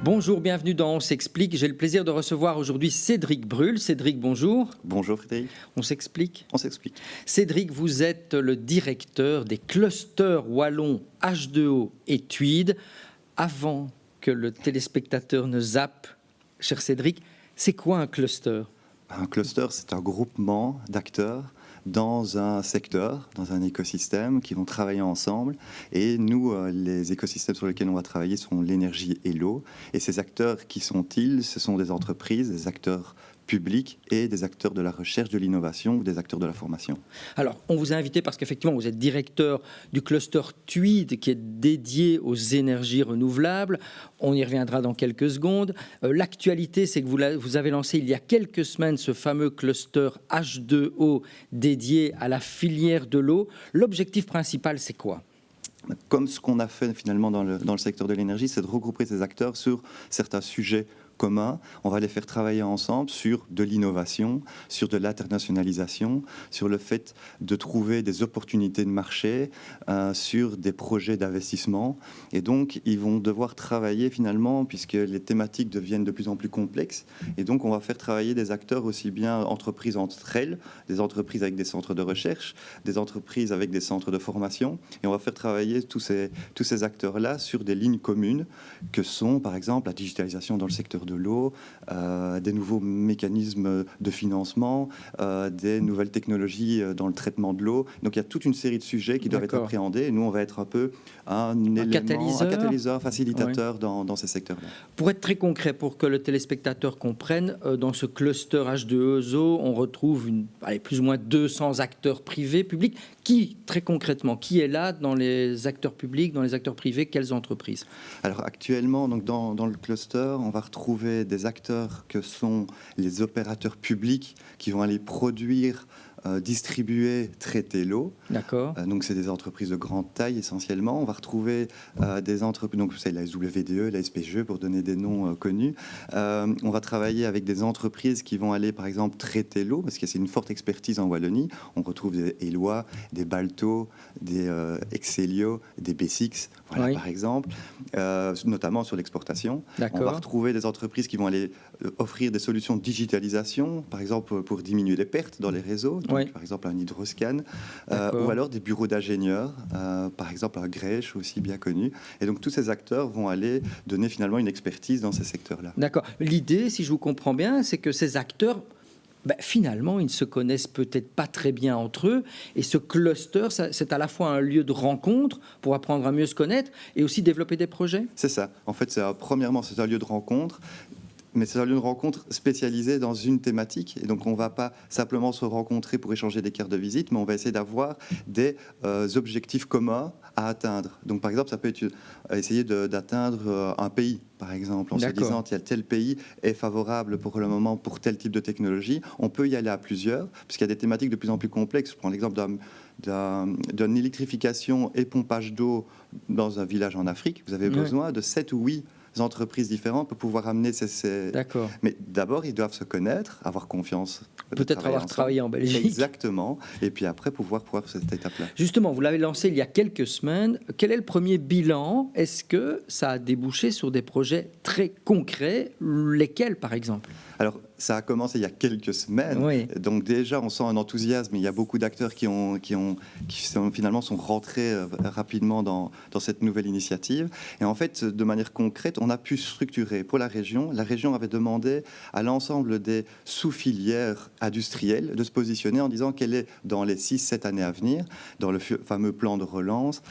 Bonjour, bienvenue dans On s'explique. J'ai le plaisir de recevoir aujourd'hui Cédric Brulle. Cédric, bonjour. Bonjour Frédéric. On s'explique ? On s'explique. Cédric, vous êtes le directeur des clusters wallons H2O et Tweed. Avant que le téléspectateur ne zappe, cher Cédric, c'est quoi un cluster ? Un cluster, c'est un groupement d'acteurs dans un secteur, dans un écosystème qui vont travailler ensemble. Et nous, les écosystèmes sur lesquels on va travailler sont l'énergie et l'eau. Et ces acteurs, qui sont-ils ? Ce sont des entreprises, des acteurs publics et des acteurs de la recherche, de l'innovation ou des acteurs de la formation. Alors, on vous a invité parce qu'effectivement, vous êtes directeur du cluster Tweed qui est dédié aux énergies renouvelables. On y reviendra dans quelques secondes. L'actualité, c'est que vous avez lancé il y a quelques semaines ce fameux cluster H2O dédié à la filière de l'eau. L'objectif principal, c'est quoi ? Comme ce qu'on a fait finalement dans le secteur de l'énergie, c'est de regrouper ces acteurs sur certains sujets communs. On va les faire travailler ensemble sur de l'innovation, sur de l'internationalisation, sur le fait de trouver des opportunités de marché, sur des projets d'investissement. Et donc, ils vont devoir travailler finalement, puisque les thématiques deviennent de plus en plus complexes. Et donc, on va faire travailler des acteurs aussi bien entreprises entre elles, des entreprises avec des centres de recherche, des entreprises avec des centres de formation. Et on va faire travailler tous ces acteurs-là sur des lignes communes que sont, par exemple, la digitalisation dans le secteur de l'eau, des nouveaux mécanismes de financement, des nouvelles technologies dans le traitement de l'eau. Donc il y a toute une série de sujets qui doivent être appréhendés et nous on va être un peu un catalyseur, facilitateur dans ces secteurs-là. Pour être très concret, pour que le téléspectateur comprenne, dans ce cluster H2O, on retrouve plus ou moins 200 acteurs privés, publics. Qui, très concrètement, qui est là dans les acteurs publics, dans les acteurs privés, quelles entreprises ? Alors actuellement, donc dans le cluster, on va retrouver des acteurs que sont les opérateurs publics qui vont aller produire, distribuer, traiter l'eau. D'accord. Donc c'est des entreprises de grande taille essentiellement. On va retrouver des entreprises, donc c'est la SWDE, la SPGE pour donner des noms connus. On va travailler avec des entreprises qui vont aller par exemple traiter l'eau parce que c'est une forte expertise en Wallonie. On retrouve des Eloy, des Balto, des Excelio, des B6, voilà, par exemple, notamment sur l'exportation. D'accord. On va retrouver des entreprises qui vont aller offrir des solutions de digitalisation, par exemple pour diminuer les pertes dans les réseaux. Donc, par exemple un hydroscan, ou alors des bureaux d'ingénieurs, par exemple un Grèche aussi bien connu. Et donc tous ces acteurs vont aller donner finalement une expertise dans ces secteurs-là. D'accord. L'idée, si je vous comprends bien, c'est que ces acteurs, finalement, ils ne se connaissent peut-être pas très bien entre eux. Et ce cluster, c'est à la fois un lieu de rencontre pour apprendre à mieux se connaître et aussi développer des projets ? C'est ça. En fait, premièrement, c'est un lieu de rencontre. Mais c'est un lieu de rencontre spécialisé dans une thématique. Et donc, on ne va pas simplement se rencontrer pour échanger des cartes de visite, mais on va essayer d'avoir des objectifs communs à atteindre. Donc, par exemple, ça peut être essayer d'atteindre un pays, par exemple, en se disant que tel pays est favorable pour le moment pour tel type de technologie. On peut y aller à plusieurs, puisqu'il y a des thématiques de plus en plus complexes. Je prends l'exemple d'une électrification et pompage d'eau dans un village en Afrique. Vous avez besoin de 7 ou 8 entreprises différentes pour pouvoir amener ces... D'accord. Mais d'abord, ils doivent se connaître, avoir confiance. Peut-être avoir travaillé en Belgique. Exactement. Et puis après, pouvoir cette étape-là. Justement, vous l'avez lancé il y a quelques semaines. Quel est le premier bilan ? Est-ce que ça a débouché sur des projets très concrets ? Lesquels, par exemple ? Alors, ça a commencé il y a quelques semaines. Oui. Donc déjà, on sent un enthousiasme. Il y a beaucoup d'acteurs qui finalement sont rentrés rapidement dans cette nouvelle initiative. Et en fait, de manière concrète, on a pu structurer pour la région. La région avait demandé à l'ensemble des sous-filières industrielles de se positionner en disant quelle est, dans les 6-7 années à venir, dans le fameux plan de relance,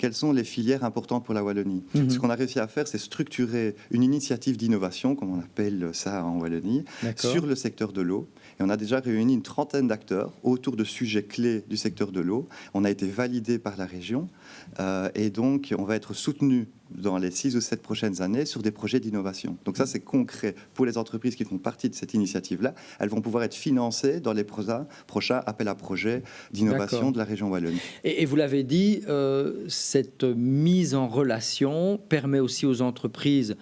quelles sont les filières importantes pour la Wallonie. Ce qu'on a réussi à faire, c'est structurer une initiative d'innovation, comme on appelle ça en Wallonie, sur le secteur de l'eau. Et on a déjà réuni une trentaine d'acteurs autour de sujets clés du secteur de l'eau. On a été validé par la région et donc on va être soutenu dans les 6 ou 7 prochaines années sur des projets d'innovation. Donc ça, c'est concret pour les entreprises qui font partie de cette initiative-là. Elles vont pouvoir être financées dans les prochains appels à projets d'innovation de la région Wallonie. Et vous l'avez dit, cette mise en relation permet aussi aux entreprises,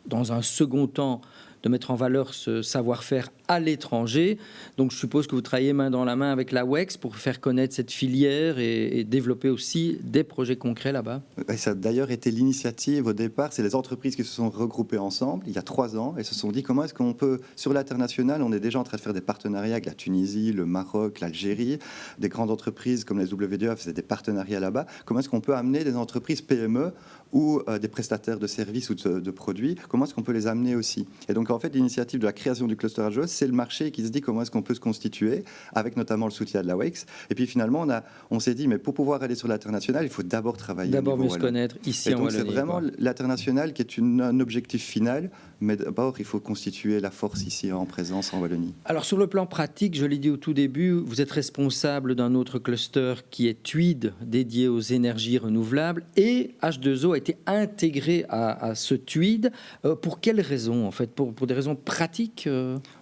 dans un second temps, de mettre en valeur ce savoir-faire à l'étranger. Donc je suppose que vous travaillez main dans la main avec la WEX pour faire connaître cette filière et développer aussi des projets concrets là-bas. Ça a d'ailleurs été l'initiative au départ, c'est les entreprises qui se sont regroupées ensemble il y a 3 ans et se sont dit comment est-ce qu'on peut, sur l'international, on est déjà en train de faire des partenariats avec la Tunisie, le Maroc, l'Algérie, des grandes entreprises comme les WDA faisaient des partenariats là-bas, comment est-ce qu'on peut amener des entreprises PME ou des prestataires de services ou de produits, comment est-ce qu'on peut les amener aussi. Et donc en fait l'initiative de la création du cluster H2O, c'est le marché qui se dit comment est-ce qu'on peut se constituer, avec notamment le soutien de la WEX. Et puis finalement on s'est dit mais pour pouvoir aller sur l'international, il faut d'abord travailler. D'abord mieux se connaître ici en Wallonie. C'est vraiment l'international qui est un objectif final, mais d'abord il faut constituer la force ici en présence en Wallonie. Alors sur le plan pratique, je l'ai dit au tout début, vous êtes responsable d'un autre cluster qui est TWID, dédié aux énergies renouvelables, et H2O a été intégré à ce TWID. Pour quelles raisons en fait? Pour des raisons pratiques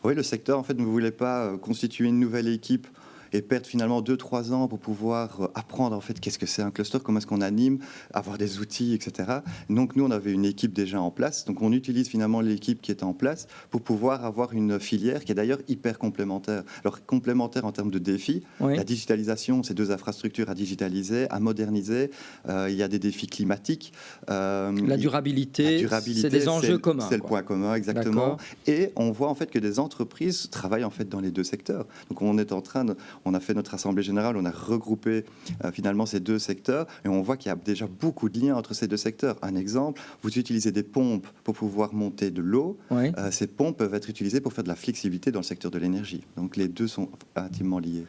Oui, le secteur en fait ne voulait pas constituer une nouvelle équipe et perdre finalement 2-3 ans pour pouvoir apprendre en fait qu'est-ce que c'est un cluster, comment est-ce qu'on anime, avoir des outils, etc. Donc nous, on avait une équipe déjà en place. Donc on utilise finalement l'équipe qui est en place pour pouvoir avoir une filière qui est d'ailleurs hyper complémentaire. Alors complémentaire en termes de défis, oui. La digitalisation, c'est 2 infrastructures à digitaliser, à moderniser. Il y a des défis climatiques. La durabilité, c'est des enjeux communs. C'est le point commun, exactement. Et on voit en fait que des entreprises travaillent en fait dans les 2 secteurs. Donc on est en train de... On a fait notre assemblée générale, on a regroupé finalement ces 2 secteurs et on voit qu'il y a déjà beaucoup de liens entre ces 2 secteurs. Un exemple, vous utilisez des pompes pour pouvoir monter de l'eau. Oui. Ces pompes peuvent être utilisées pour faire de la flexibilité dans le secteur de l'énergie. Donc les 2 sont intimement liés.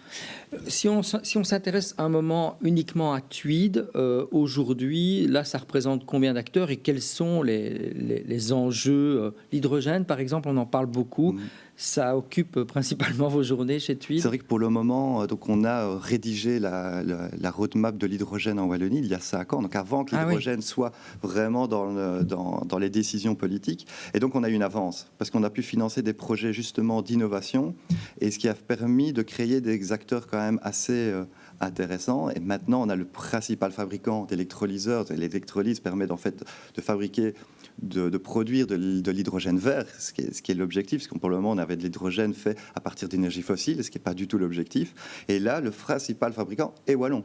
Si on s'intéresse un moment uniquement à TWID, aujourd'hui, là, ça représente combien d'acteurs et quels sont les enjeux? L'hydrogène, par exemple, on en parle beaucoup. Ça occupe principalement vos journées chez TWID? C'est vrai que pour le moment, donc on a rédigé la roadmap de l'hydrogène en Wallonie il y a 5 ans, donc avant que l'hydrogène soit vraiment dans les décisions politiques. Et donc on a une avance, parce qu'on a pu financer des projets justement d'innovation, et ce qui a permis de créer des acteurs quand même assez... intéressant. Et maintenant, on a le principal fabricant d'électrolyseurs. L'électrolyse permet en fait de fabriquer, de produire de l'hydrogène vert, ce qui est l'objectif, parce que pour le moment, on avait de l'hydrogène fait à partir d'énergie fossile, ce qui n'est pas du tout l'objectif. Et là, le principal fabricant est wallon.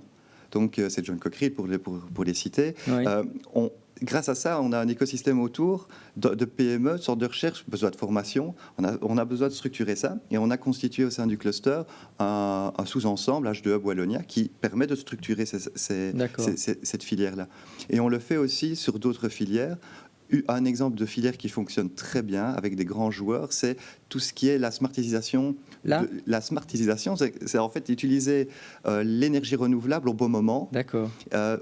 Donc, c'est John Cockerill pour les citer. Oui. Grâce à ça, on a un écosystème autour de PME, de sorte de recherche, besoin de formation. On a besoin de structurer ça. Et on a constitué au sein du cluster un sous-ensemble, H2Hub Wallonia, qui permet de structurer cette filière-là. Et on le fait aussi sur d'autres filières. Un exemple de filière qui fonctionne très bien avec des grands joueurs, c'est tout ce qui est la smartisation. La smartisation, c'est en fait utiliser l'énergie renouvelable au bon moment. D'accord.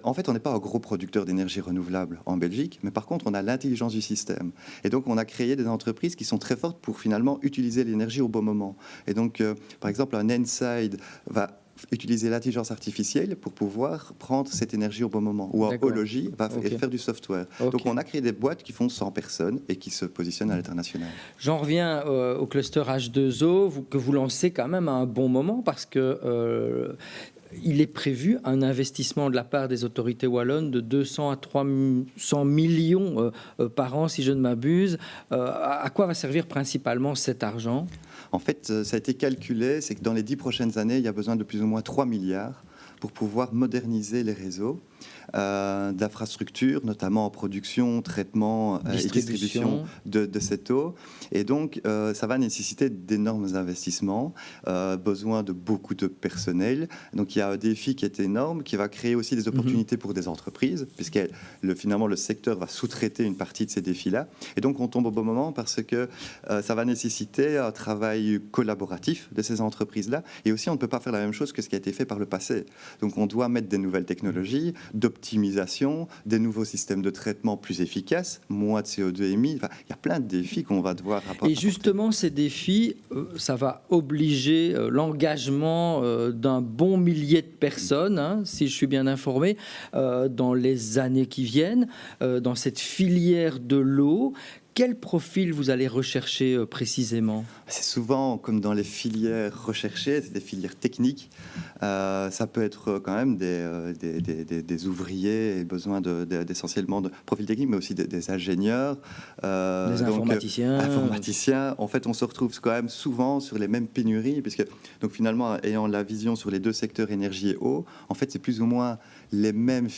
En fait, on n'est pas un gros producteur d'énergie renouvelable en Belgique, mais par contre, on a l'intelligence du système. Et donc, on a créé des entreprises qui sont très fortes pour finalement utiliser l'énergie au bon moment. Et donc, par exemple, un Enside va utiliser l'intelligence artificielle pour pouvoir prendre cette énergie au bon moment. Ou un Hology va faire du software. Donc on a créé des boîtes qui font 100 personnes et qui se positionnent à l'international. J'en reviens au cluster H2O que vous lancez quand même à un bon moment parce que il est prévu un investissement de la part des autorités wallonnes de 200 à 300 millions par an, si je ne m'abuse. À quoi va servir principalement cet argent ? En fait, ça a été calculé, c'est que dans les 10 prochaines années, il y a besoin de plus ou moins 3 milliards pour pouvoir moderniser les réseaux d'infrastructures, notamment en production, traitement et distribution de cette eau. Et donc, ça va nécessiter d'énormes investissements, besoin de beaucoup de personnel. Donc, il y a un défi qui est énorme, qui va créer aussi des opportunités pour des entreprises, puisque finalement, le secteur va sous-traiter une partie de ces défis-là. Et donc, on tombe au bon moment parce que ça va nécessiter un travail collaboratif de ces entreprises-là. Et aussi, on ne peut pas faire la même chose que ce qui a été fait par le passé. Donc, on doit mettre des nouvelles technologies, d'optimisation, des nouveaux systèmes de traitement plus efficaces, moins de CO2 émis. Enfin, il y a plein de défis qu'on va devoir apporter. Et justement, ces défis, ça va obliger l'engagement d'un bon millier de personnes, hein, si je suis bien informé, dans les années qui viennent, dans cette filière de l'eau. Quel profil vous allez rechercher précisément ? C'est souvent, comme dans les filières recherchées, c'est des filières techniques. Ça peut être quand même des ouvriers et besoin d'essentiellement de profils techniques, mais aussi des ingénieurs. Des informaticiens. Informaticiens. En fait, on se retrouve quand même souvent sur les mêmes pénuries, puisque donc finalement, ayant la vision sur les deux secteurs énergie et eau, en fait, c'est plus ou moins les mêmes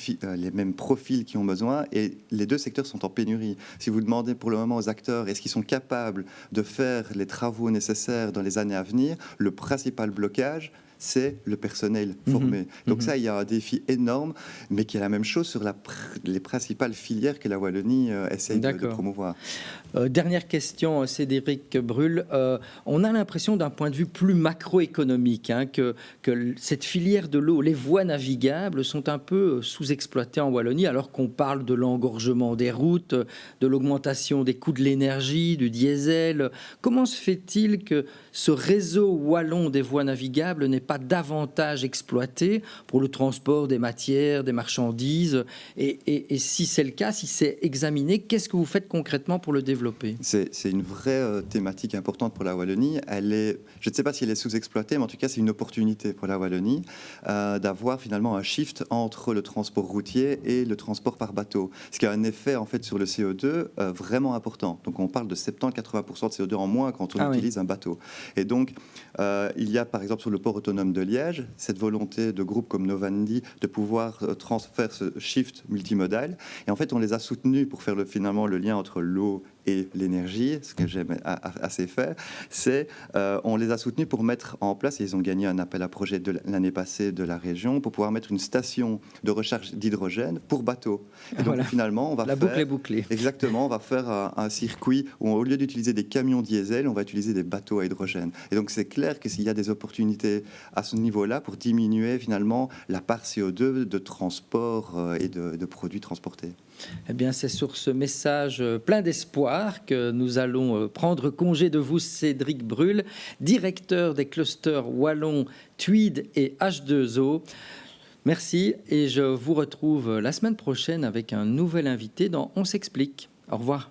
profils qui ont besoin, et les deux secteurs sont en pénurie. Si vous demandez pour le moment aux acteurs, est-ce qu'ils sont capables de faire les travaux nécessaires dans les années à venir, le principal blocage, c'est le personnel formé. Donc ça, il y a un défi énorme, mais qui est la même chose sur les principales filières que la Wallonie essaye de promouvoir. Dernière question, Cédric Bruhl. On a l'impression, d'un point de vue plus macroéconomique, que cette filière de l'eau, les voies navigables, sont un peu sous-exploitées en Wallonie, alors qu'on parle de l'engorgement des routes, de l'augmentation des coûts de l'énergie, du diesel. Comment se fait-il que ce réseau wallon des voies navigables n'est pas davantage exploité pour le transport des matières, des marchandises, et si c'est le cas, si c'est examiné, qu'est-ce que vous faites concrètement pour le développer ? C'est une vraie thématique importante pour la Wallonie. Je ne sais pas si elle est sous-exploitée, mais en tout cas c'est une opportunité pour la Wallonie d'avoir finalement un shift entre le transport routier et le transport par bateau, ce qui a un effet en fait sur le CO2 vraiment important. Donc on parle de 70-80% de CO2 en moins quand on utilise un bateau. Et donc il y a par exemple sur le port autonome de Liège cette volonté de groupes comme Novandi de pouvoir faire ce shift multimodal, et en fait on les a soutenus pour faire finalement le lien entre l'eau et l'énergie. Ce que j'aime assez faire, c'est on les a soutenus pour mettre en place, et ils ont gagné un appel à projet de l'année passée de la région pour pouvoir mettre une station de recharge d'hydrogène pour bateaux. Et donc finalement on va boucle est bouclée. Exactement, on va faire un circuit où au lieu d'utiliser des camions diesel, on va utiliser des bateaux à hydrogène. Et donc c'est clair que s'il y a des opportunités à ce niveau-là pour diminuer finalement la part CO2 de transport et de produits transportés. Eh bien, c'est sur ce message plein d'espoir que nous allons prendre congé de vous, Cédric Bruhl, directeur des clusters wallons Tweed et H2O. Merci, et je vous retrouve la semaine prochaine avec un nouvel invité dans On s'explique. Au revoir.